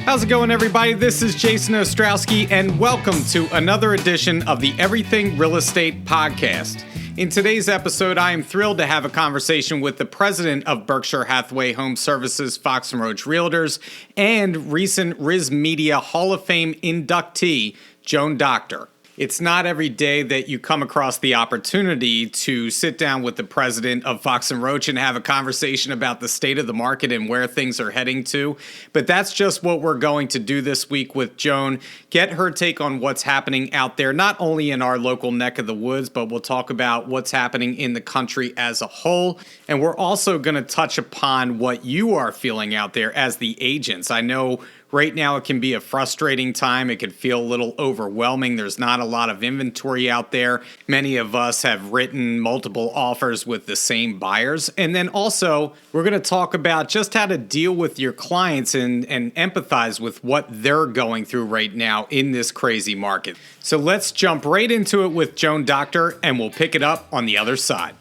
How's it going, everybody? This is Jason Ostrowski, and welcome to another edition of the Everything Real Estate Podcast. In today's episode, I am thrilled to have a conversation with the president of Berkshire Hathaway Home Services Fox Roach Realtors and recent Riz Media Hall of Fame inductee, Joan Docktor. It's not every day that you come across the opportunity to sit down with the president of Fox Roach and have a conversation about the state of the market and where things are heading to. But that's just what we're going to do this week with Joan. Get her take on what's happening out there, not only in our local neck of the woods, but we'll talk about what's happening in the country as a whole. And we're also going to touch upon what you are feeling out there as the agents. I know right now, it can be a frustrating time. It can feel a little overwhelming. There's not a lot of inventory out there. Many of us have written multiple offers with the same buyers. And then also, we're going to talk about just how to deal with your clients and empathize with what they're going through right now in this crazy market. So let's jump right into it with Joan Docktor, and we'll pick it up on the other side.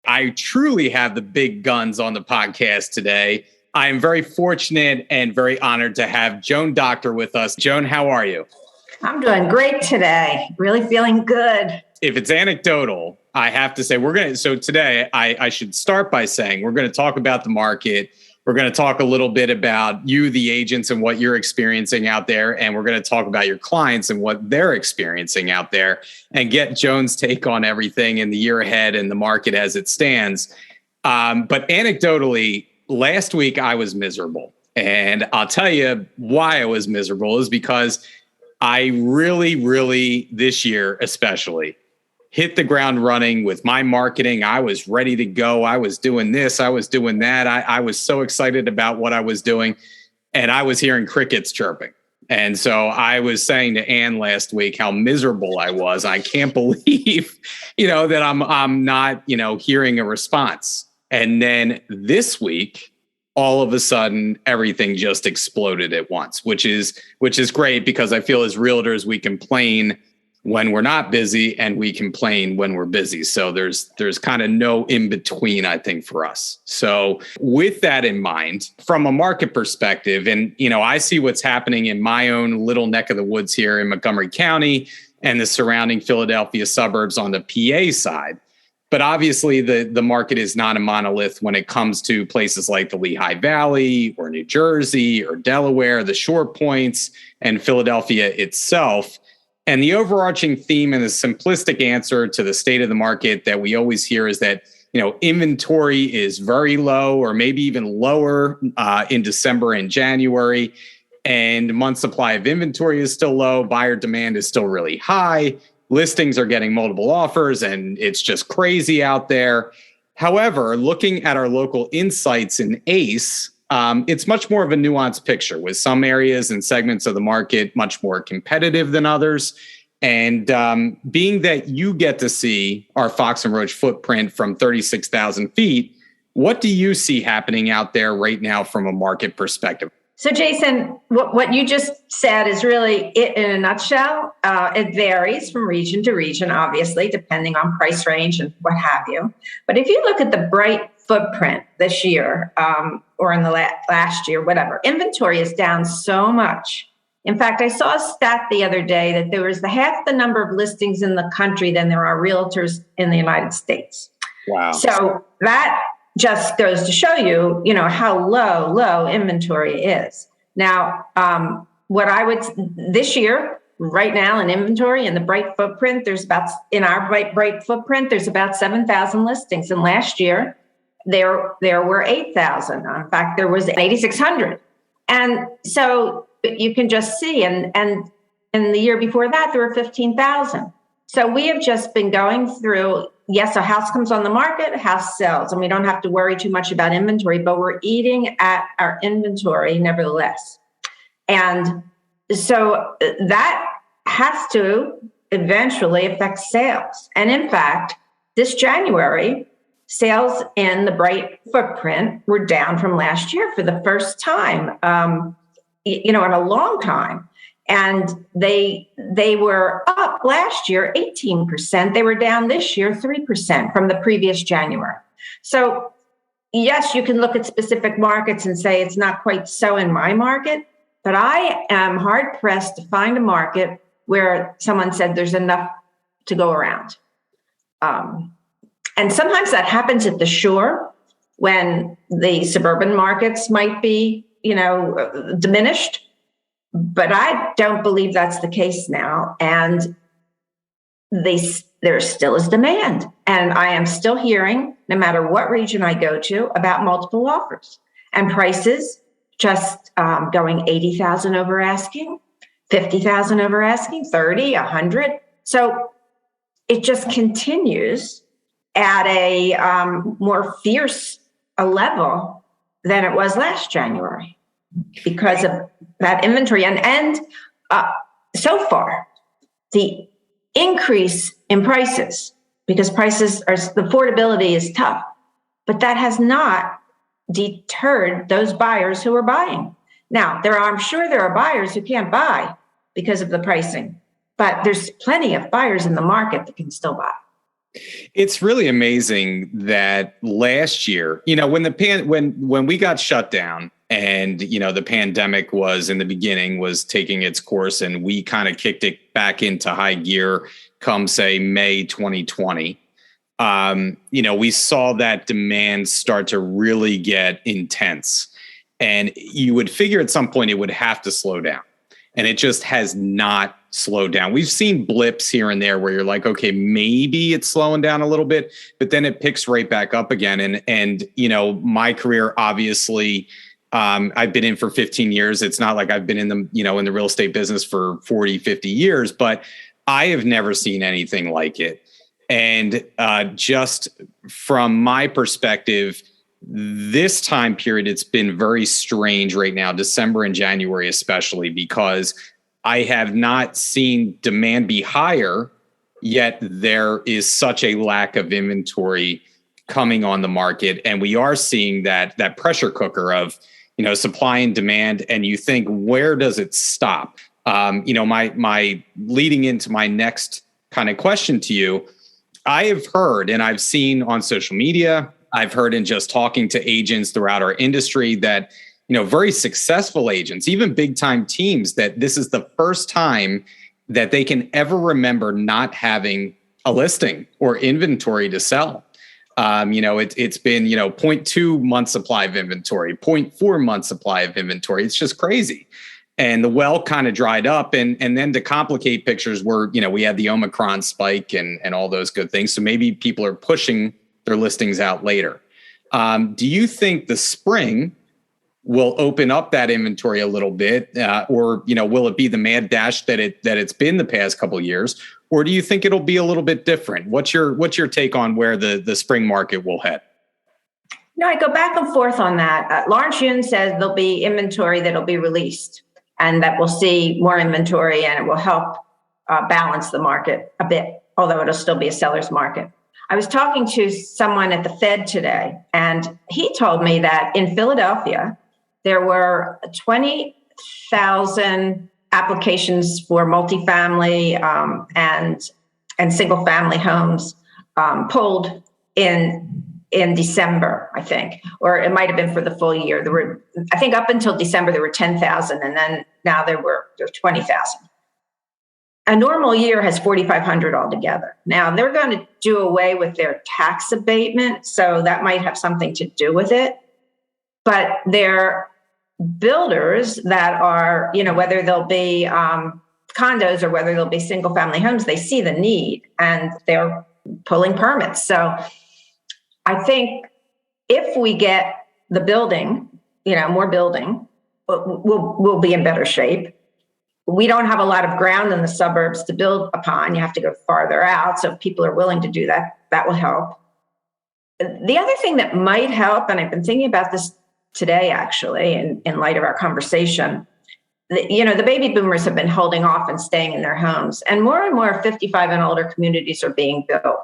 I truly have the big guns on the podcast today. I am very fortunate and very honored to have Joan Docktor with us. Joan, how are you? I'm doing great today. Really feeling good. If it's anecdotal, I have to say so today I should start by saying we're going to talk about the market. We're going to talk a little bit about you, the agents, and what you're experiencing out there. And we're going to talk about your clients and what they're experiencing out there and get Joan's take on everything in the year ahead and the market as it stands. But anecdotally, last week I was miserable. And I'll tell you why I was miserable is because I really, this year especially, hit the ground running with my marketing. I was ready to go. I was doing this. I was doing that. I was so excited about what I was doing. And I was hearing crickets chirping. And so I was saying to Ann last week how miserable I was. I can't believe, that I'm not, hearing a response. And then this week, all of a sudden, everything just exploded at once, which is great because I feel as realtors, we complain when we're not busy and we complain when we're busy. So there's kind of no in between, I think, for us. So with that in mind, from a market perspective, and, I see what's happening in my own little neck of the woods here in Montgomery County and the surrounding Philadelphia suburbs on the PA side. But obviously the market is not a monolith when it comes to places like the Lehigh Valley or New Jersey or Delaware, the Shore Points and Philadelphia itself. And the overarching theme and the simplistic answer to the state of the market that we always hear is that, inventory is very low or maybe even lower in December and January. And month supply of inventory is still low. Buyer demand is still really high. Listings are getting multiple offers and it's just crazy out there. However, looking at our local insights in ACE, it's much more of a nuanced picture with some areas and segments of the market much more competitive than others. And being that you get to see our Fox and Roach footprint from 36,000 feet, what do you see happening out there right now from a market perspective? So, Jason, what you just said is really it in a nutshell. It varies from region to region, obviously, depending on price range and what have you. But if you look at the Bright footprint this year or in the last year, whatever, inventory is down so much. In fact, I saw a stat the other day that there was half the number of listings in the country than there are realtors in the United States. Wow. So that just goes to show you, how low inventory is. Now, this year, right now in inventory in the Bright footprint, there's about 7,000 listings. And last year, there were 8,000. In fact, there was 8,600. And so you can just see, and in the year before that, there were 15,000. So we have just been going through, yes, a house comes on the market, a house sells, and we don't have to worry too much about inventory, but we're eating at our inventory nevertheless. And so that has to eventually affect sales. And in fact, this January, sales in the Bright footprint were down from last year for the first time, in a long time. And they were up last year 18%. They were down this year 3% from the previous January. So yes, you can look at specific markets and say it's not quite so in my market, but I am hard pressed to find a market where someone said there's enough to go around. And sometimes that happens at the shore when the suburban markets might be, diminished. But I don't believe that's the case now. And there still is demand. And I am still hearing, no matter what region I go to, about multiple offers and prices just going 80,000 over asking, 50,000 over asking, 30, 100. So it just continues at a more fierce a level than it was last January because of that inventory. And so far, the increase in prices, because the affordability is tough, but that has not deterred those buyers who are buying. Now, I'm sure there are buyers who can't buy because of the pricing, but there's plenty of buyers in the market that can still buy. It's really amazing that last year, when we got shut down and, the pandemic was in the beginning was taking its course and we kind of kicked it back into high gear come say May 2020. We saw that demand start to really get intense and you would figure at some point it would have to slow down. And it just has not slowed down. We've seen blips here and there where you're like, okay, maybe it's slowing down a little bit, but then it picks right back up again. And my career, obviously, I've been in for 15 years. It's not like I've been in the real estate business for 40, 50 years, but I have never seen anything like it. And just from my perspective, this time period, it's been very strange right now, December and January, especially because I have not seen demand be higher, yet there is such a lack of inventory coming on the market. And we are seeing that pressure cooker of, supply and demand. And you think, where does it stop? My leading into my next kind of question to you, I have heard and I've seen on social media, I've heard in just talking to agents throughout our industry that, very successful agents, even big time teams, that this is the first time that they can ever remember not having a listing or inventory to sell. It's been, 0.2 months supply of inventory, 0.4 months supply of inventory. It's just crazy. And the well kind of dried up. And then to complicate pictures we had the Omicron spike and all those good things. So maybe people are pushing their listings out later. Do you think the spring will open up that inventory a little bit, or will it be the mad dash that it's been the past couple of years, or do you think it'll be a little bit different? What's your take on where the spring market will head? I go back and forth on that. Lawrence Yun says there'll be inventory that'll be released, and that we'll see more inventory, and it will help balance the market a bit, although it'll still be a seller's market. I was talking to someone at the Fed today, and he told me that in Philadelphia, there were 20,000 applications for multifamily and single family homes pulled in December, I think, or it might have been for the full year. There were, I think, up until December there were 10,000, and then now there's 20,000. A normal year has 4,500 altogether. Now they're going to do away with their tax abatement, so that might have something to do with it. But they're builders that are, whether they'll be condos or whether they'll be single family homes, they see the need and they're pulling permits. So I think if we get the building, more building, we'll be in better shape. We don't have a lot of ground in the suburbs to build upon. You have to go farther out. So if people are willing to do that, that will help. The other thing that might help, and I've been thinking about this today, actually, in light of our conversation, the baby boomers have been holding off and staying in their homes, and more 55 and older communities are being built.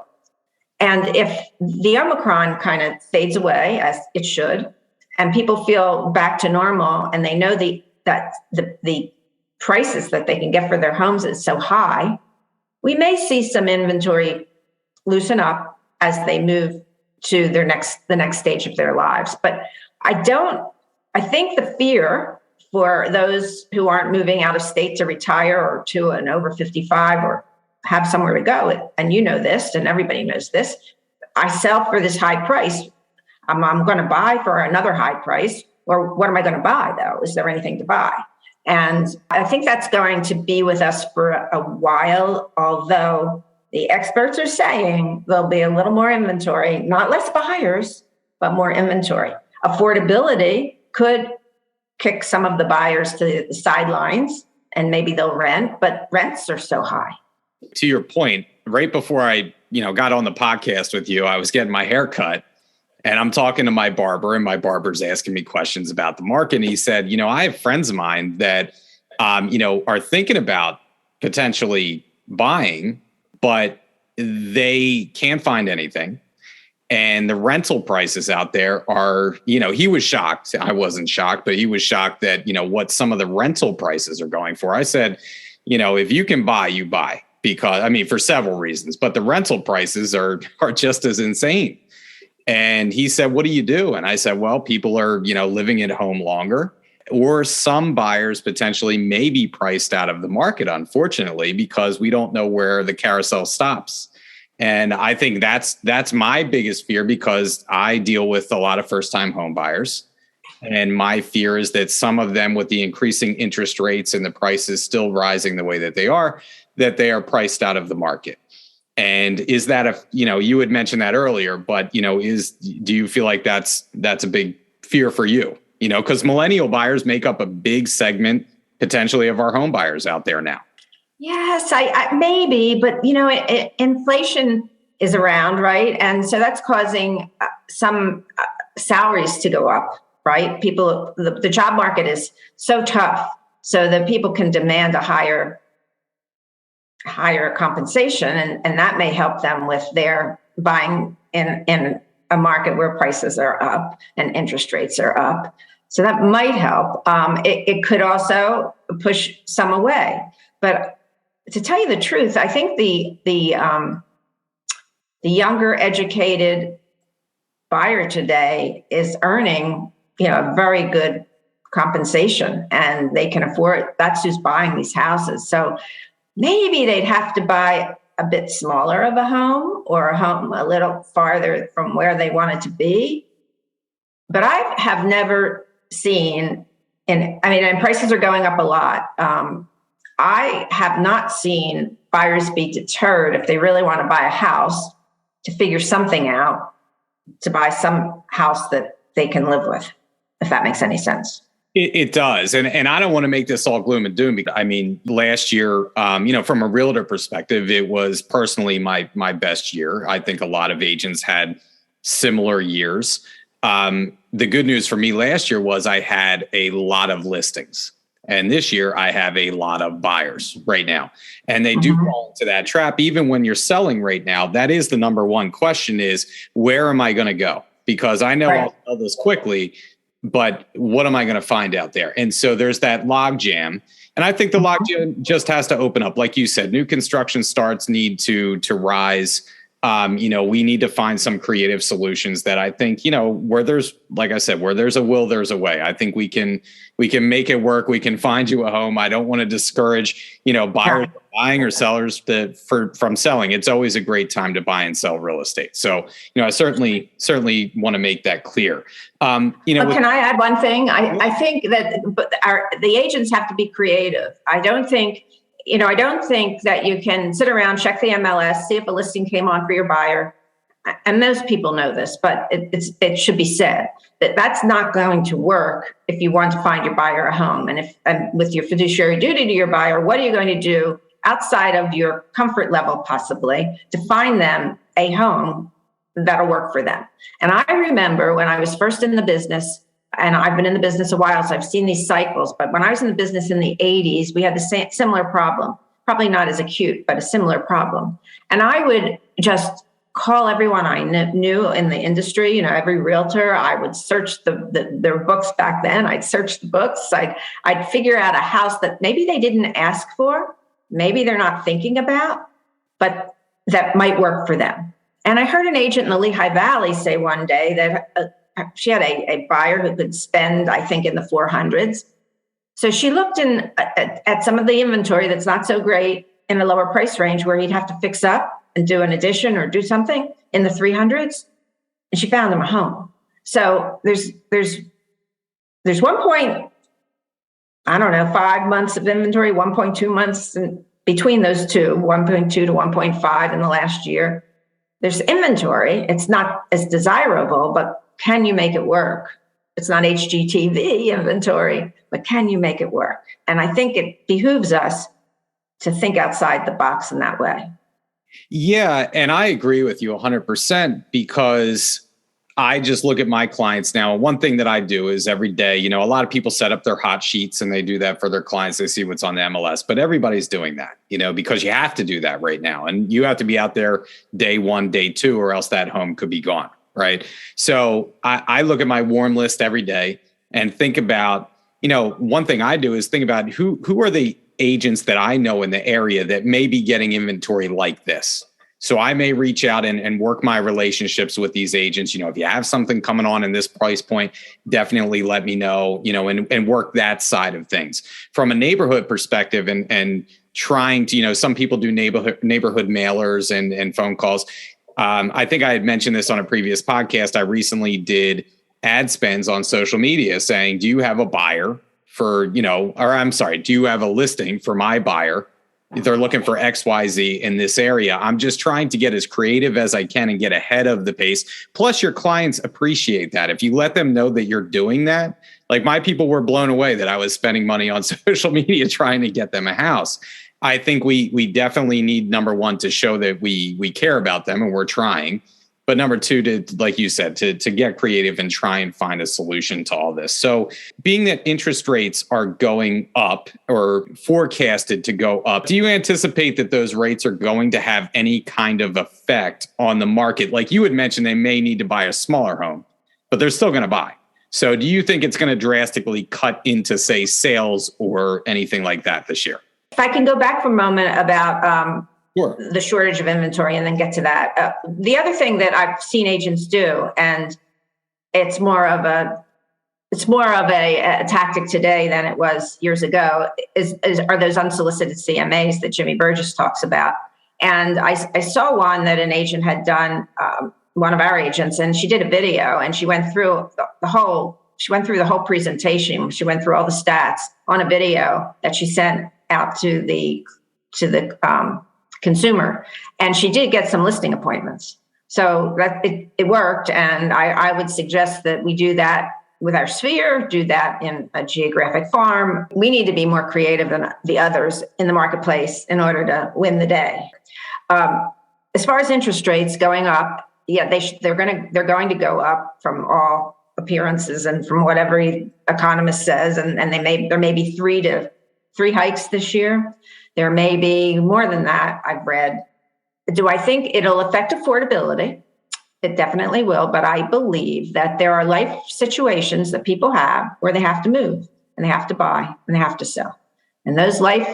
And if the Omicron kind of fades away, as it should, and people feel back to normal, and they know that the prices that they can get for their homes is so high, we may see some inventory loosen up as they move to the next stage of their lives. But I think the fear for those who aren't moving out of state to retire or to an over 55 or have somewhere to go, and you know this, and everybody knows this, I sell for this high price. I'm going to buy for another high price. Or what am I going to buy, though? Is there anything to buy? And I think that's going to be with us for a while, although the experts are saying there'll be a little more inventory, not less buyers, but more inventory. Affordability could kick some of the buyers to the sidelines, and maybe they'll rent, but rents are so high. To your point, right before I got on the podcast with you, I was getting my hair cut. And I'm talking to my barber, and my barber's asking me questions about the market. And he said, I have friends of mine that, are thinking about potentially buying, but they can't find anything. And the rental prices out there are, he was shocked. I wasn't shocked, but he was shocked that, what some of the rental prices are going for. I said, if you can buy, you buy, because for several reasons, but the rental prices are just as insane. And he said, what do you do? And I said, well, people are, living at home longer, or some buyers potentially may be priced out of the market, unfortunately, because we don't know where the carousel stops. And I think that's my biggest fear, because I deal with a lot of first-time home buyers. And my fear is that some of them, with the increasing interest rates and the prices still rising the way that they are priced out of the market. And is that you had mentioned that earlier, but, do you feel like that's a big fear for you? Because millennial buyers make up a big segment potentially of our home buyers out there now. Yes, I maybe, but, inflation is around, right? And so that's causing some salaries to go up, right? People, the job market is so tough so that people can demand a higher compensation, and that may help them with their buying in a market where prices are up and interest rates are up. So that might help. It could also push some away. But to tell you the truth, I think the younger educated buyer today is earning a very good compensation, and they can afford. That's who's buying these houses. So maybe they'd have to buy a bit smaller of a home, or a home a little farther from where they want it to be. But I have never seen, and prices are going up a lot. I have not seen buyers be deterred if they really want to buy a house to figure something out, to buy some house that they can live with, if that makes any sense. It does. And I don't want to make this all gloom and doom. Last year, from a realtor perspective, it was personally my best year. I think a lot of agents had similar years. The good news for me last year was I had a lot of listings. And this year I have a lot of buyers right now. And they do fall into that trap. Even when you're selling right now, that is the number one question is, where am I going to go? Because I know I'll sell this quickly, but what am I going to find out there? And so there's that log jam. And I think the log jam just has to open up. Like you said, new construction starts need to rise. We need to find some creative solutions that I think, where there's, like I said, where there's a will, there's a way. I think we can make it work. We can find you a home. I don't want to discourage, buyers from buying or sellers from selling. It's always a great time to buy and sell real estate. So, I certainly want to make that clear. Can I add one thing? I think that the agents have to be creative. I don't think that you can sit around, check the MLS, see if a listing came on for your buyer. And most people know this, but it should be said that that's not going to work if you want to find your buyer a home. And with your fiduciary duty to your buyer, what are you going to do outside of your comfort level, possibly, to find them a home that'll work for them? And I remember when I was first in the business, and I've been in the business a while, so I've seen these cycles. But when I was in the business in the 80s, we had the similar problem, probably not as acute, but a similar problem. And I would just call everyone I knew in the industry, every realtor. I would search their books back then. I'd search the books. I'd figure out a house that maybe they didn't ask for, maybe they're not thinking about, but that might work for them. And I heard an agent in the Lehigh Valley say one day that she had a buyer who could spend, I think, in the 400s. So she looked at some of the inventory that's not so great in a lower price range where he'd have to fix up and do an addition or do something in the 300s. And she found him a home. So there's 1 I don't know, 5 months of inventory, 1.2 months in between those two, 1.2 to 1.5 in the last year. There's inventory. It's not as desirable, but can you make it work? It's not HGTV inventory, but can you make it work? And I think it behooves us to think outside the box in that way. Yeah. And I agree with you 100% because I just look at my clients now. One thing that I do is every day, a lot of people set up their hot sheets and they do that for their clients. They see what's on the MLS, but everybody's doing that, because you have to do that right now. And you have to be out there day one, day two, or else that home could be gone. Right. So I look at my warm list every day and think about, one thing I do is think about who are the agents that I know in the area that may be getting inventory like this. So I may reach out and work my relationships with these agents. If you have something coming on in this price point, definitely let me know, and work that side of things. From a neighborhood perspective and trying to, some people do neighborhood mailers and phone calls. I think I had mentioned this on a previous podcast. I recently did ad spends on social media saying, do you have a buyer for, do you have a listing for my buyer? They're looking for XYZ in this area. I'm just trying to get as creative as I can and get ahead of the pace. Plus, your clients appreciate that. If you let them know that you're doing that, like my people were blown away that I was spending money on social media trying to get them a house. I think we definitely need, number one, to show that we care about them and we're trying. But number two, to, like you said, to get creative and try and find a solution to all this. So being that interest rates are going up or forecasted to go up, do you anticipate that those rates are going to have any kind of effect on the market? Like you had mentioned, they may need to buy a smaller home, but they're still going to buy. So do you think it's going to drastically cut into, say, sales or anything like that this year? If I can go back for a moment about Sure. the shortage of inventory and then get to that. The other thing that I've seen agents do, and it's more of a tactic today than it was years ago, are those unsolicited CMAs that Jimmy Burgess talks about. And I saw one that an agent had done, one of our agents, and she did a video and she went through the whole presentation. She went through all the stats on a video that she sent out to the consumer, and she did get some listing appointments. So that it worked, and I would suggest that we do that with our sphere, do that in a geographic farm. We need to be more creative than the others in the marketplace in order to win the day. As far as interest rates going up, yeah, they're going to go up from all appearances and from what every economist says, and there may be three hikes this year. There may be more than that, I've read. Do I think it'll affect affordability? It definitely will, but I believe that there are life situations that people have where they have to move and they have to buy and they have to sell. And those life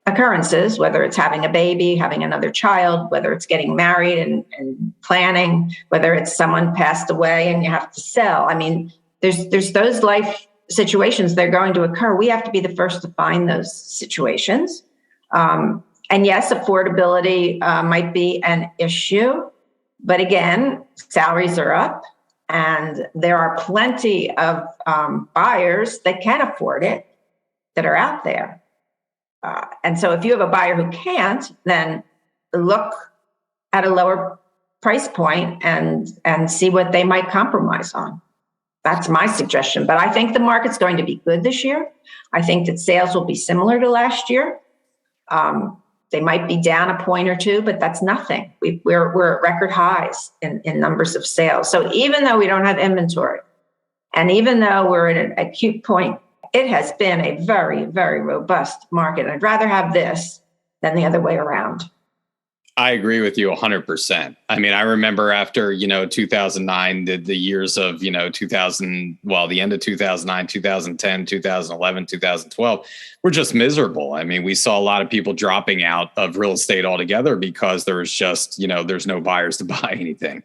occurrences, whether it's having a baby, having another child, whether it's getting married and planning, whether it's someone passed away and you have to sell. I mean, there's those life situations that are going to occur. We have to be the first to find those situations. And yes, affordability might be an issue, but again, salaries are up and there are plenty of buyers that can afford it that are out there. And so if you have a buyer who can't, then look at a lower price point and see what they might compromise on. That's my suggestion. But I think the market's going to be good this year. I think that sales will be similar to last year. They might be down a point or two, but that's nothing. We're at record highs in numbers of sales. So even though we don't have inventory, and even though we're at an acute point, it has been a very, very robust market. I'd rather have this than the other way around. I agree with you 100%. I mean, I remember after, 2009, the years of, 2000, well, the end of 2009, 2010, 2011, 2012, were just miserable. I mean, we saw a lot of people dropping out of real estate altogether because there was just, there's no buyers to buy anything.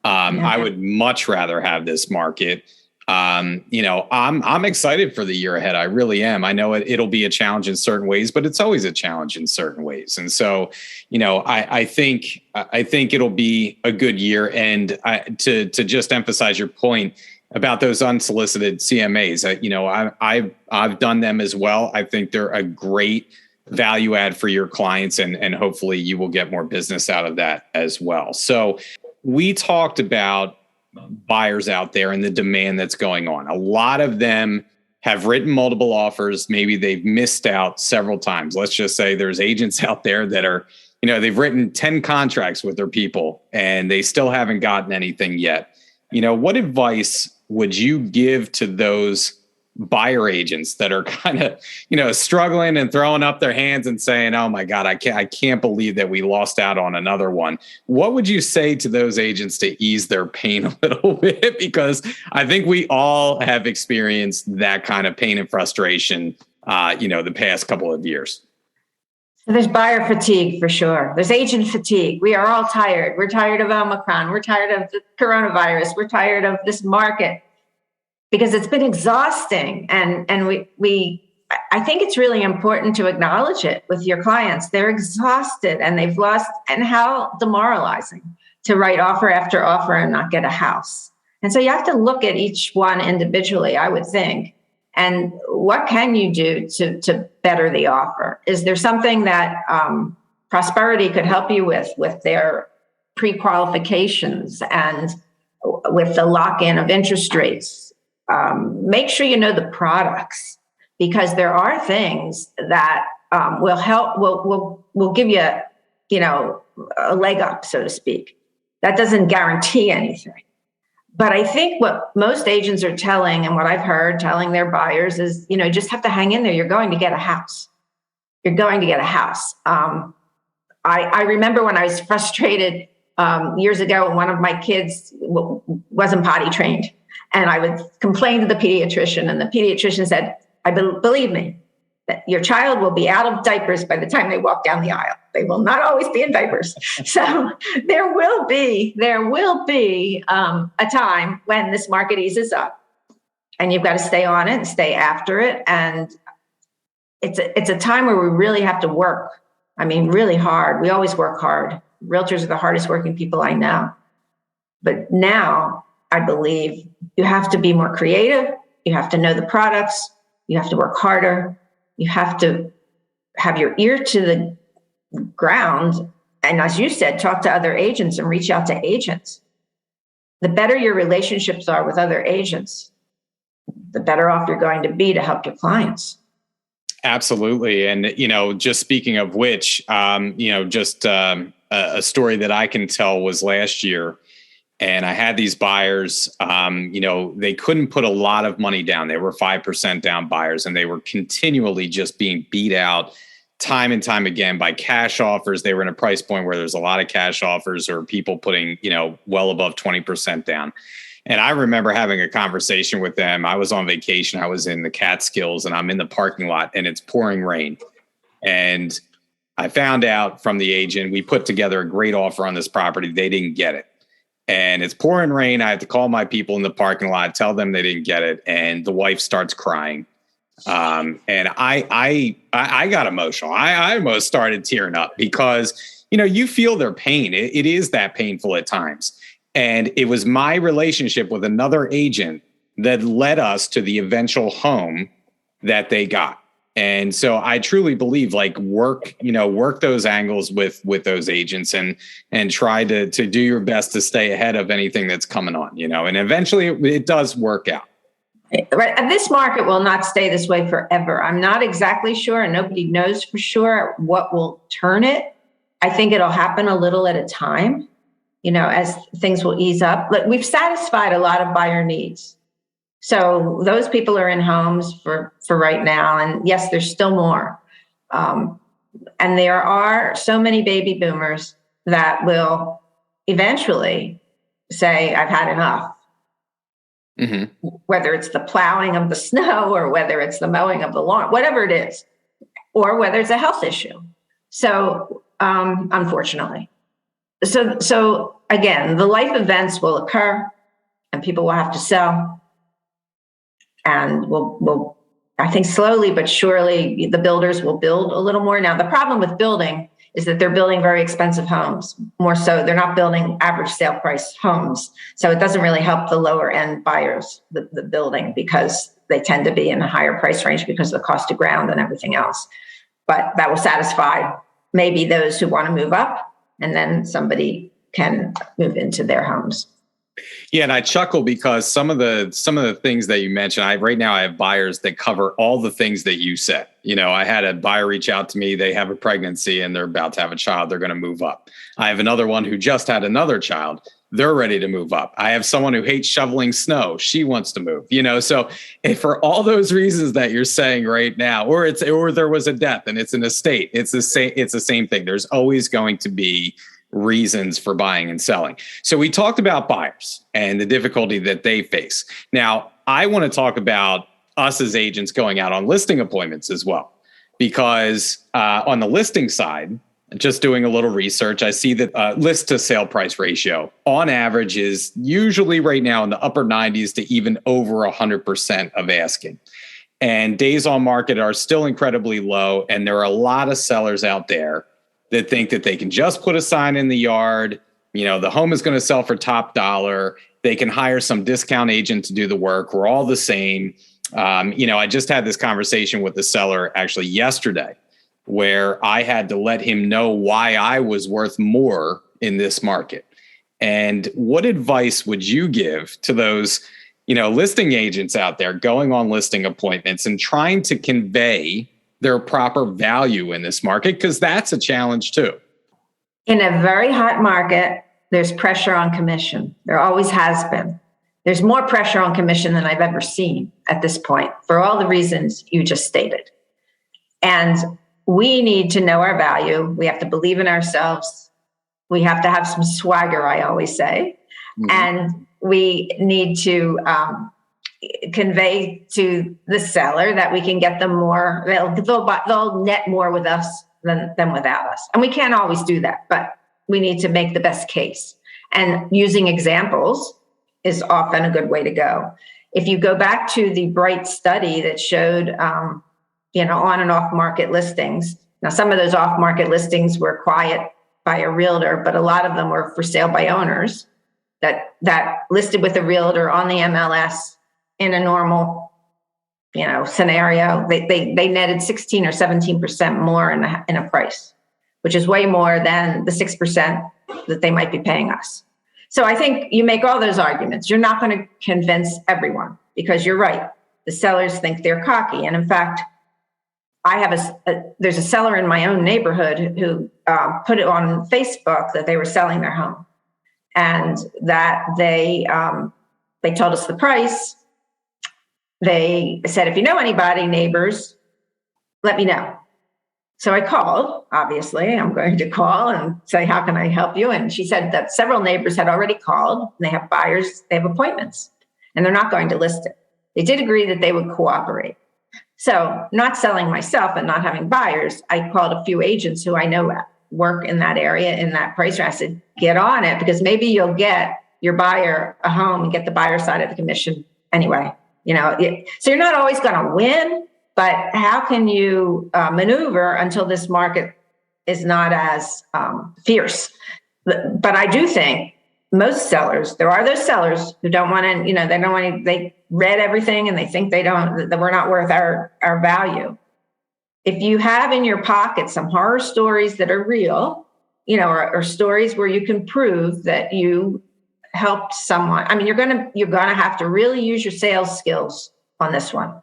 I would much rather have this market. I'm excited for the year ahead. I really am. I know it'll be a challenge in certain ways, but it's always a challenge in certain ways. And so, I think it'll be a good year. And to just emphasize your point about those unsolicited CMAs, I've done them as well. I think they're a great value add for your clients, and hopefully you will get more business out of that as well. So we talked about buyers out there and the demand that's going on. A lot of them have written multiple offers. Maybe they've missed out several times. Let's just say there's agents out there that are, they've written 10 contracts with their people and they still haven't gotten anything yet. What advice would you give to those buyer agents that are kind of, struggling and throwing up their hands and saying, "Oh my God, I can't believe that we lost out on another one"? What would you say to those agents to ease their pain a little bit? Because I think we all have experienced that kind of pain and frustration, the past couple of years. There's buyer fatigue for sure. There's agent fatigue. We are all tired. We're tired of Omicron. We're tired of the coronavirus. We're tired of this market, because it's been exhausting. And I think it's really important to acknowledge it with your clients. They're exhausted and they've lost, and how demoralizing to write offer after offer and not get a house. And so you have to look at each one individually, I would think. And what can you do to better the offer? Is there something that Prosperity could help you with their pre-qualifications and with the lock-in of interest rates? Make sure you know the products, because there are things that will help, will give you, a leg up, so to speak. That doesn't guarantee anything. But I think what most agents are telling, and what I've heard telling their buyers is, just have to hang in there. You're going to get a house. You're going to get a house. I remember when I was frustrated years ago when one of my kids wasn't potty trained. And I would complain to the pediatrician, and the pediatrician said, believe me, that your child will be out of diapers by the time they walk down the aisle. They will not always be in diapers. So there will be a time when this market eases up, and you've got to stay on it and stay after it. And it's a time where we really have to work. I mean, really hard. We always work hard. Realtors are the hardest working people I know. But now I believe you have to be more creative. You have to know the products. You have to work harder. You have to have your ear to the ground. And as you said, talk to other agents and reach out to agents. The better your relationships are with other agents, the better off you're going to be to help your clients. Absolutely. And, just speaking of which, a story that I can tell was last year. And I had these buyers, they couldn't put a lot of money down. They were 5% down buyers, and they were continually just being beat out time and time again by cash offers. They were in a price point where there's a lot of cash offers, or people putting, well above 20% down. And I remember having a conversation with them. I was on vacation. I was in the Catskills, and I'm in the parking lot, and it's pouring rain. And I found out from the agent, we put together a great offer on this property. They didn't get it. And it's pouring rain. I have to call my people in the parking lot, tell them they didn't get it. And the wife starts crying. And I got emotional. I almost started tearing up because, you feel their pain. It is that painful at times. And it was my relationship with another agent that led us to the eventual home that they got. And so I truly believe, work those angles with those agents and try to do your best to stay ahead of anything that's coming on, and eventually it does work out. Right. And this market will not stay this way forever. I'm not exactly sure, and nobody knows for sure what will turn it. I think it'll happen a little at a time, as things will ease up. But we've satisfied a lot of buyer needs. So those people are in homes for right now. And yes, there's still more. And there are so many baby boomers that will eventually say, I've had enough. Mm-hmm. Whether it's the plowing of the snow or whether it's the mowing of the lawn, whatever it is, or whether it's a health issue. So, unfortunately. So again, the life events will occur and people will have to sell. And we'll I think slowly but surely the builders will build a little more. Now, the problem with building is that they're building very expensive homes. More so, they're not building average sale price homes. So it doesn't really help the lower end buyers, the building, because they tend to be in a higher price range because of the cost of ground and everything else. But that will satisfy maybe those who want to move up, and then somebody can move into their homes. Yeah, and I chuckle because some of the things that you mentioned, right now I have buyers that cover all the things that you said. You know, I had a buyer reach out to me, they have a pregnancy and they're about to have a child, they're going to move up. I have another one who just had another child, they're ready to move up. I have someone who hates shoveling snow, she wants to move, you know. So if for all those reasons that you're saying right now, or there was a death and it's an estate, it's the same thing. There's always going to be reasons for buying and selling. So we talked about buyers and the difficulty that they face. Now, I want to talk about us as agents going out on listing appointments as well, because on the listing side, just doing a little research, I see that list to sale price ratio on average is usually right now in the upper 90s to even over 100% of asking. And days on market are still incredibly low. And there are a lot of sellers out there that think that they can just put a sign in the yard, you know, the home is going to sell for top dollar. They can hire some discount agent to do the work. We're all the same. You know, I just had this conversation with the seller actually yesterday, where I had to let him know why I was worth more in this market. And what advice would you give to those, you know, listing agents out there going on listing appointments and trying to convey their proper value in this market? Because that's a challenge too. In a very hot market, there's pressure on commission. There always has been. There's more pressure on commission than I've ever seen at this point, for all the reasons you just stated. And we need to know our value. We have to believe in ourselves. We have to have some swagger, I always say. Mm-hmm. And we need to convey to the seller that we can get them more. They'll net more with us than without us. And we can't always do that, but we need to make the best case. And using examples is often a good way to go. If you go back to the Bright study that showed, on and off market listings. Now, some of those off market listings were quiet by a realtor, but a lot of them were for sale by owners that listed with a realtor on the MLS in a normal, scenario. They netted 16 or 17% more in a price, which is way more than the 6% that they might be paying us. So I think you make all those arguments. You're not going to convince everyone, because you're right. The sellers think they're cocky. And in fact, I have there's a seller in my own neighborhood who put it on Facebook that they were selling their home, and that they told us the price. They said, if you know anybody, neighbors, let me know. So I called, obviously. I'm going to call and say, how can I help you? And she said that several neighbors had already called, and they have buyers, they have appointments, and they're not going to list it. They did agree that they would cooperate. So not selling myself and not having buyers, I called a few agents who I know work in that area, in that price range. I said, get on it, because maybe you'll get your buyer a home and get the buyer side of the commission anyway. So you're not always going to win, but how can you maneuver until this market is not as fierce? But I do think most sellers, there are those sellers who don't want to, they read everything and they think that we're not worth our value. If you have in your pocket some horror stories that are real, or stories where you can prove that you helped someone, you're going to have to really use your sales skills on this one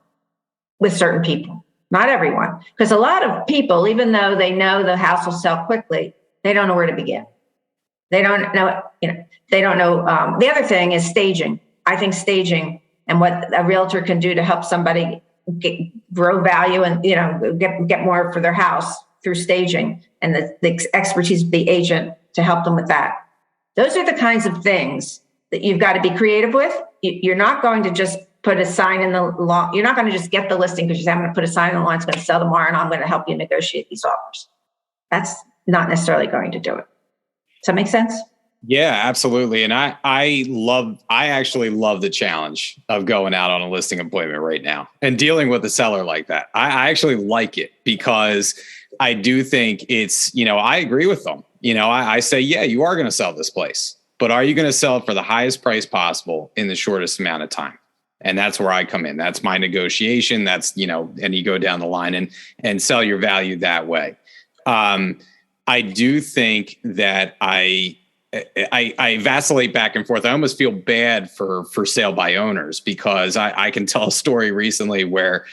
with certain people, not everyone, because a lot of people, even though they know the house will sell quickly, they don't know where to begin. They don't know, they don't know. The other thing is staging. I think staging and what a realtor can do to help somebody grow value and, get more for their house through staging and the expertise of the agent to help them with that. Those are the kinds of things that you've got to be creative with. You're not going to just put a sign in the law. You're not going to just get the listing because you say, I'm going to put a sign in the law, it's going to sell tomorrow, and I'm going to help you negotiate these offers. That's not necessarily going to do it. Does that make sense? Yeah, absolutely. And I actually love the challenge of going out on a listing appointment right now and dealing with a seller like that. I actually like it because I do think it's, I agree with them. I say, yeah, you are going to sell this place, but are you going to sell it for the highest price possible in the shortest amount of time? And that's where I come in. That's my negotiation. That's, and you go down the line and sell your value that way. I do think that I vacillate back and forth. I almost feel bad for sale by owners because I can tell a story recently where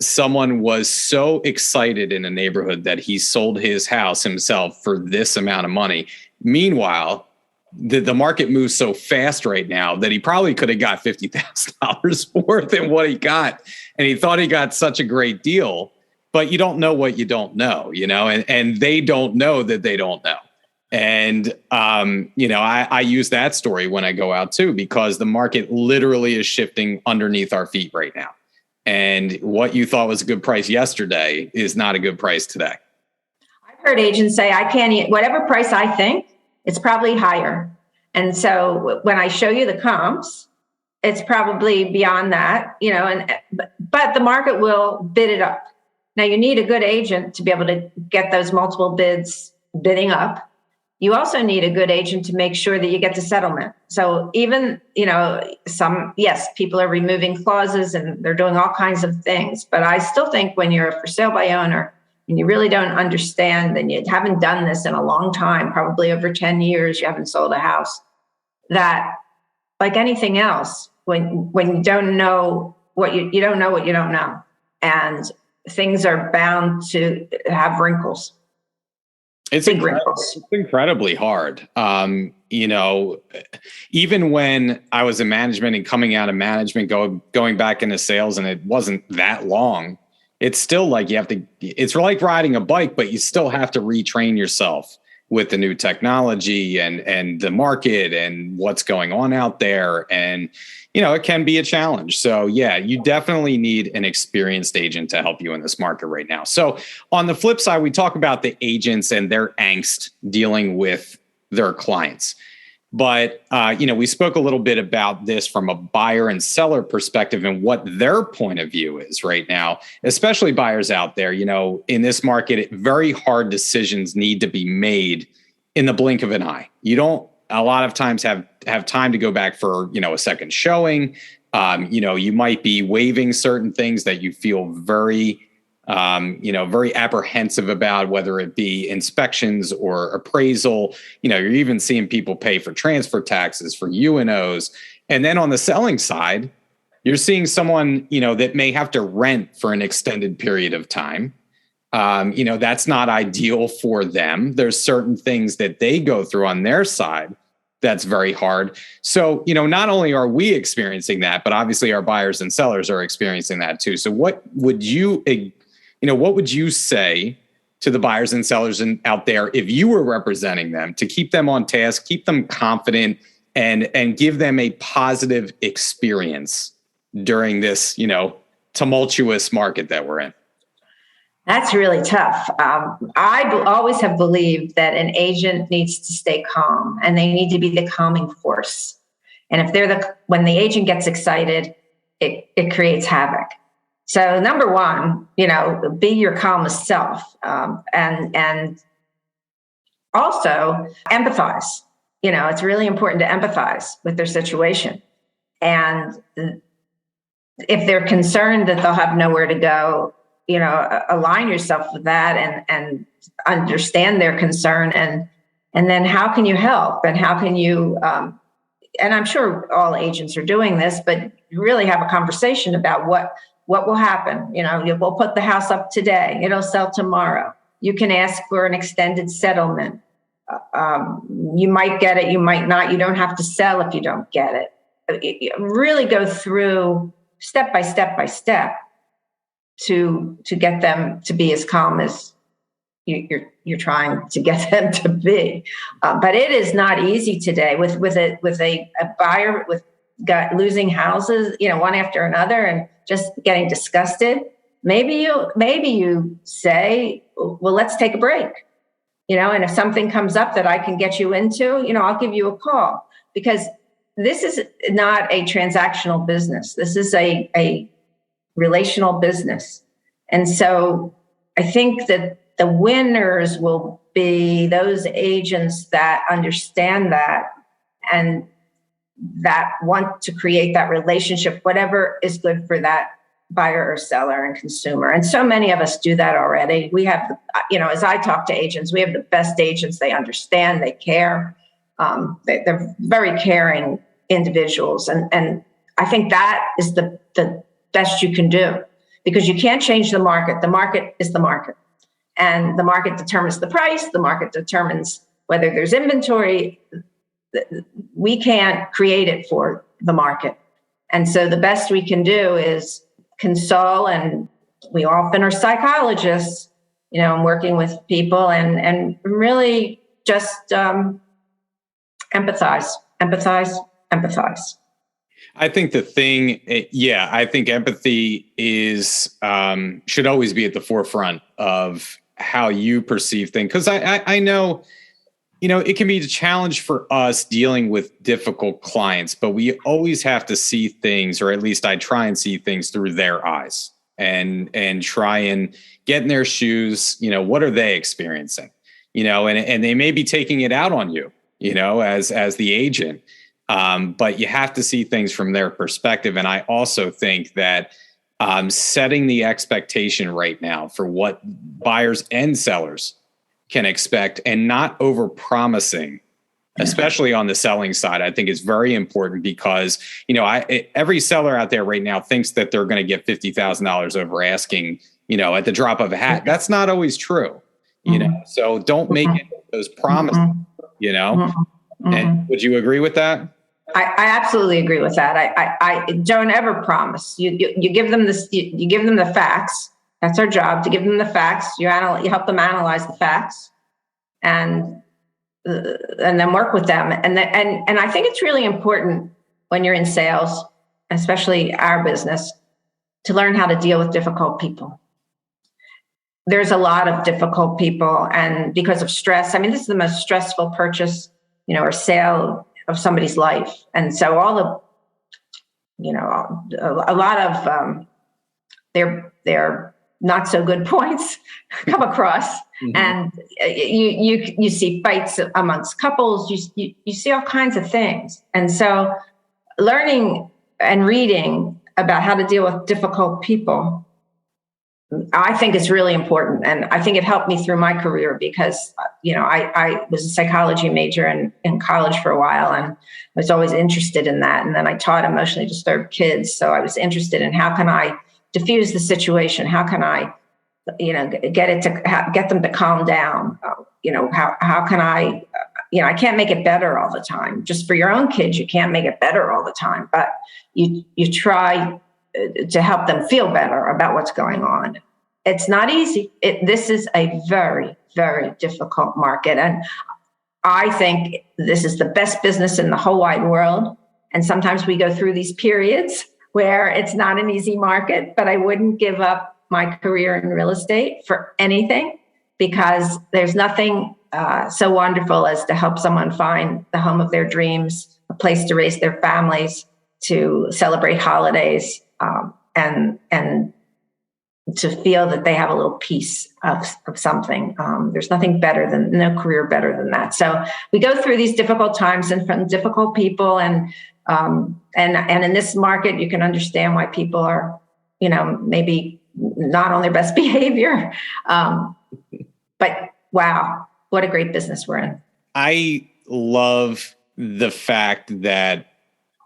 someone was so excited in a neighborhood that he sold his house himself for this amount of money. Meanwhile, the market moves so fast right now that he probably could have got $50,000 worth in what he got. And he thought he got such a great deal, but you don't know what you don't know, and they don't know that they don't know. And, I use that story when I go out too, because the market literally is shifting underneath our feet right now. And what you thought was a good price yesterday is not a good price today. I've heard agents say, I can't, whatever price I think, it's probably higher. And so when I show you the comps, it's probably beyond that, but the market will bid it up. Now you need a good agent to be able to get those multiple bids bidding up. You also need a good agent to make sure that you get the settlement. So even, people are removing clauses and they're doing all kinds of things. But I still think when you're a for sale by owner and you really don't understand and you haven't done this in a long time, probably over 10 years, you haven't sold a house, that like anything else, when you don't know what you don't know what you don't know. And things are bound to have wrinkles. It's incredibly hard. Even when I was in management and coming out of management, going back into sales, and it wasn't that long, it's still like it's like riding a bike, but you still have to retrain yourself with the new technology and the market and what's going on out there. And, it can be a challenge. So yeah, you definitely need an experienced agent to help you in this market right now. So on the flip side, we talk about the agents and their angst dealing with their clients. But, we spoke a little bit about this from a buyer and seller perspective and what their point of view is right now, especially buyers out there. In this market, very hard decisions need to be made in the blink of an eye. You don't a lot of times have time to go back for, a second showing. You might be waiving certain things that you feel very apprehensive about, whether it be inspections or appraisal. You're even seeing people pay for transfer taxes, for UNOs. And then on the selling side, you're seeing someone, that may have to rent for an extended period of time. That's not ideal for them. There's certain things that they go through on their side that's very hard. So, not only are we experiencing that, but obviously our buyers and sellers are experiencing that too. So what would you say to the buyers and sellers out there if you were representing them to keep them on task, keep them confident, and give them a positive experience during this, tumultuous market that we're in? That's really tough. Always have believed that an agent needs to stay calm and they need to be the calming force. And if when the agent gets excited, it creates havoc. So number one, be your calmest self, and also empathize. It's really important to empathize with their situation. And if they're concerned that they'll have nowhere to go, align yourself with that and understand their concern. And then how can you help? And how can you, and I'm sure all agents are doing this, but you really have a conversation about what will happen. We'll put the house up today. It'll sell tomorrow. You can ask for an extended settlement. You might get it. You might not. You don't have to sell if you don't get it. Really go through step by step to get them to be as calm as you're trying to get them to be. But it is not easy today with a buyer losing houses, one after another, and just getting disgusted. Maybe you say, well, let's take a break, and if something comes up that I can get you into, I'll give you a call, because this is not a transactional business. This is a relational business. And so I think that the winners will be those agents that understand that and that want to create that relationship, whatever is good for that buyer or seller and consumer. And so many of us do that already. We have, as I talk to agents, we have the best agents. They understand, they care. They're very caring individuals. And I think that is the best you can do, because you can't change the market. The market is the market. And the market determines the price. The market determines whether there's inventory. We can't create it for the market. And so the best we can do is console, and we often are psychologists, and working with people and really just empathize. I think I think empathy should always be at the forefront of how you perceive things. Because I know, it can be a challenge for us dealing with difficult clients, but we always have to see things, or at least I try and see things through their eyes and try and get in their shoes. What are they experiencing? And they may be taking it out on you, as the agent. But you have to see things from their perspective. And I also think that setting the expectation right now for what buyers and sellers can expect, and not over promising, especially on the selling side, I think is very important, because, every seller out there right now thinks that they're going to get $50,000 over asking, at the drop of a hat. That's not always true, so don't make those promises, And would you agree with that? I absolutely agree with that. I don't ever promise. You give them this. You give them the facts. That's our job, to give them the facts. You help them analyze the facts, and then work with them. And I think it's really important when you're in sales, especially our business, to learn how to deal with difficult people. There's a lot of difficult people, and because of stress. I mean, this is the most stressful purchase, or sale of somebody's life. And so a lot of their not so good points come across. Mm-hmm. And you see fights amongst couples, you see all kinds of things. And so learning and reading about how to deal with difficult people, I think is really important. And I think it helped me through my career, because, I was a psychology major in college for a while, and I was always interested in that. And then I taught emotionally disturbed kids. So I was interested in how can I diffuse the situation? How can I, get them to calm down? How can I, I can't make it better all the time. Just for your own kids, you can't make it better all the time, but you try to help them feel better about what's going on. It's not easy. This is a very, very difficult market. And I think this is the best business in the whole wide world. And sometimes we go through these periods where it's not an easy market, but I wouldn't give up my career in real estate for anything, because there's nothing so wonderful as to help someone find the home of their dreams, a place to raise their families, to celebrate holidays, and to feel that they have a little piece of something. There's nothing better than, no career better than that. So we go through these difficult times and from difficult people, and in this market, you can understand why people are, maybe not on their best behavior. But wow, what a great business we're in. I love the fact that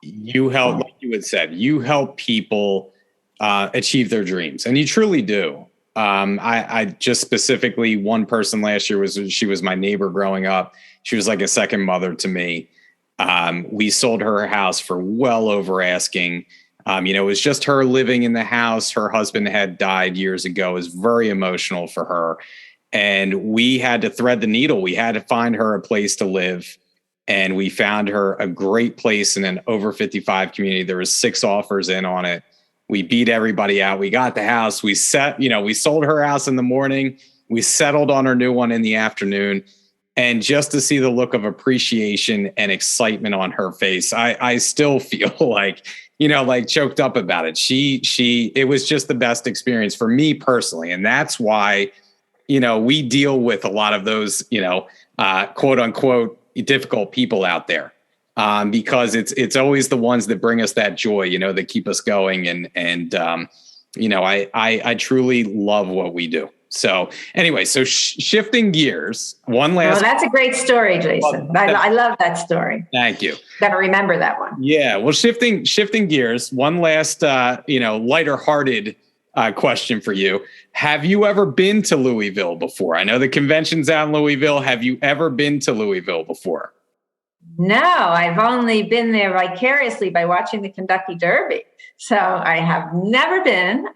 you help, like you had said, you help people achieve their dreams, and you truly do. I just specifically, one person last year she was my neighbor growing up. She was like a second mother to me. We sold her house for well over asking. It was just her living in the house. Her husband had died years ago. It was very emotional for her. and we had to thread the needle. We had to find her a place to live. And we found her a great place in an over 55 community. There was 6 offers in on it. We beat everybody out. We got the house. We sold her house in the morning. We settled on her new one in the afternoon. And just to see the look of appreciation and excitement on her face, I still feel like choked up about it. It was just the best experience for me personally. And that's why, we deal with a lot of those, quote unquote, difficult people out there, because it's always the ones that bring us that joy, that keep us going. And I truly love what we do. So anyway, shifting gears, one last. Oh, that's a great story, Jason. I love that story. Thank you. Got to remember that one. Yeah. Well, shifting gears, one last, lighter hearted question for you. Have you ever been to Louisville before? I know the convention's out in Louisville. Have you ever been to Louisville before? No, I've only been there vicariously by watching the Kentucky Derby. So I have never been.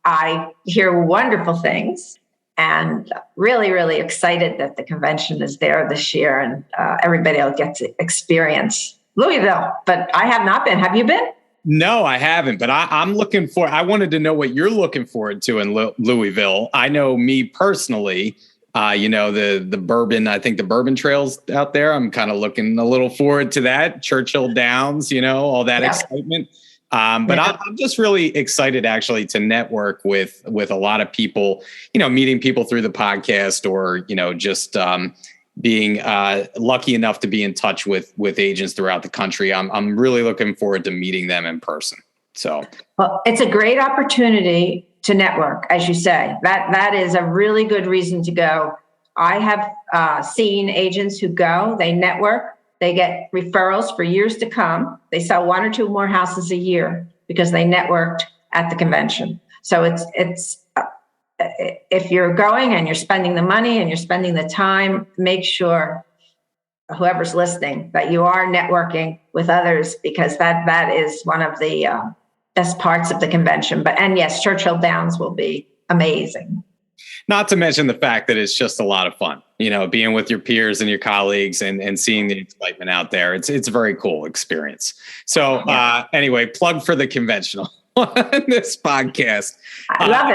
I hear wonderful things, and really, really excited that the convention is there this year, and everybody will get to experience Louisville. But I have not been. Have you been? No, I haven't. But I'm looking for. I wanted to know what you're looking forward to in Louisville. I know me personally. The bourbon. I think the bourbon trails out there. I'm kind of looking a little forward to that. Churchill Downs. All that excitement. But I'm just really excited actually to network with a lot of people, meeting people through the podcast, or, just being lucky enough to be in touch with agents throughout the country. I'm really looking forward to meeting them in person. So, well, it's a great opportunity to network, as you say. That is a really good reason to go. I have seen agents who go, they network. They get referrals for years to come. They sell 1 or 2 more houses a year because they networked at the convention. So it's if you're going and you're spending the money and you're spending the time, make sure, whoever's listening, that you are networking with others, because that is one of the best parts of the convention. And yes, Churchill Downs will be amazing. Not to mention the fact that it's just a lot of fun, being with your peers and your colleagues and seeing the excitement out there. It's a very cool experience. So anyway, plug for the conventional on this podcast. I love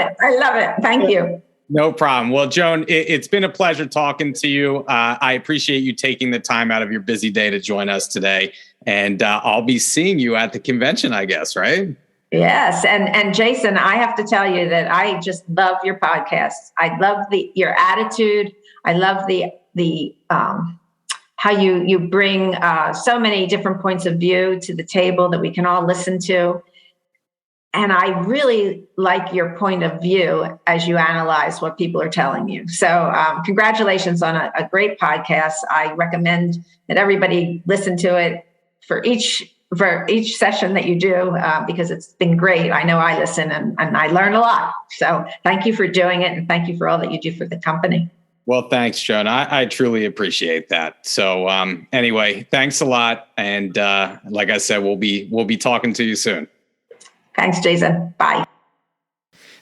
it. Thank you. No problem. Well, Joan, it's been a pleasure talking to you. I appreciate you taking the time out of your busy day to join us today. And I'll be seeing you at the convention, I guess, right? Yes. And Jason, I have to tell you that I just love your podcast. I love your attitude. I love the how you bring so many different points of view to the table that we can all listen to. And I really like your point of view as you analyze what people are telling you. So congratulations on a great podcast. I recommend that everybody listen to it for each session that you do, because it's been great. I know I listen and I learn a lot. So thank you for doing it. And thank you for all that you do for the company. Well, thanks, Joan. I truly appreciate that. So anyway, thanks a lot. And like I said, we'll be talking to you soon. Thanks, Jason. Bye.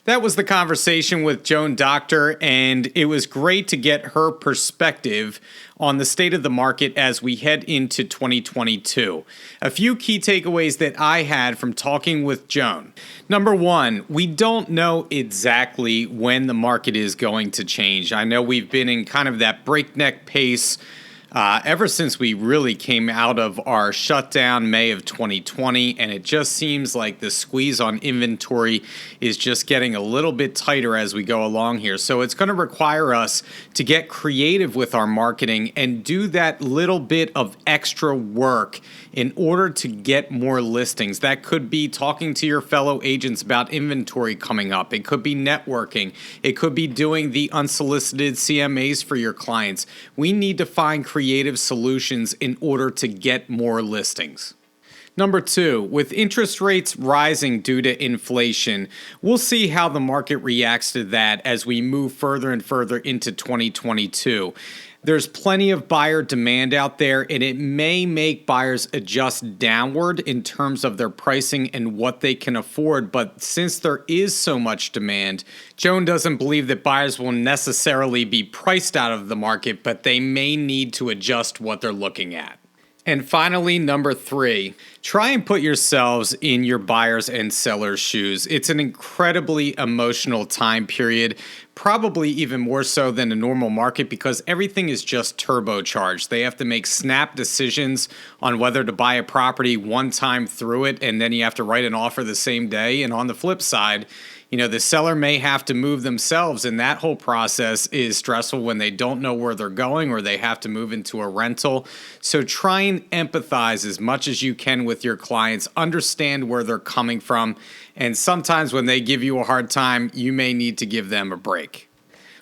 That was the conversation with Joan Docktor, and it was great to get her perspective on the state of the market as we head into 2022. A few key takeaways that I had from talking with Joan. Number one, we don't know exactly when the market is going to change. I know we've been in kind of that breakneck pace ever since we really came out of our shutdown May of 2020, and it just seems like the squeeze on inventory is just getting a little bit tighter as we go along here. So it's going to require us to get creative with our marketing and do that little bit of extra work in order to get more listings. That could be talking to your fellow agents about inventory coming up. It could be networking. It could be doing the unsolicited CMAs for your clients. We need to find creative solutions in order to get more listings. Number 2, with interest rates rising due to inflation, we'll see how the market reacts to that as we move further and further into 2022. There's plenty of buyer demand out there, and it may make buyers adjust downward in terms of their pricing and what they can afford. But since there is so much demand, Joan doesn't believe that buyers will necessarily be priced out of the market, but they may need to adjust what they're looking at. And finally, number 3, try and put yourselves in your buyers and sellers' shoes. It's an incredibly emotional time period, probably even more so than a normal market because everything is just turbocharged. They have to make snap decisions on whether to buy a property one time through it, and then you have to write an offer the same day. And on the flip side, the seller may have to move themselves, and that whole process is stressful when they don't know where they're going or they have to move into a rental. So try and empathize as much as you can with your clients, understand where they're coming from, and sometimes when they give you a hard time, you may need to give them a break.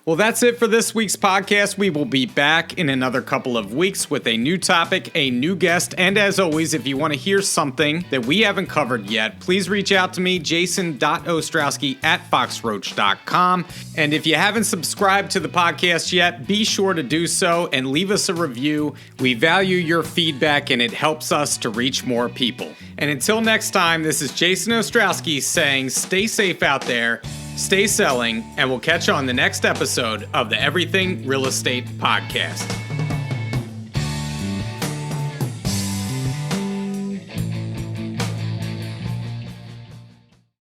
Well, that's it for this week's podcast. We will be back in another couple of weeks with a new topic, a new guest. And as always, if you want to hear something that we haven't covered yet, please reach out to me, jason.ostrowski@foxroach.com. And if you haven't subscribed to the podcast yet, be sure to do so and leave us a review. We value your feedback and it helps us to reach more people. And until next time, this is Jason Ostrowski saying stay safe out there. Stay selling, and we'll catch you on the next episode of the Everything Real Estate Podcast.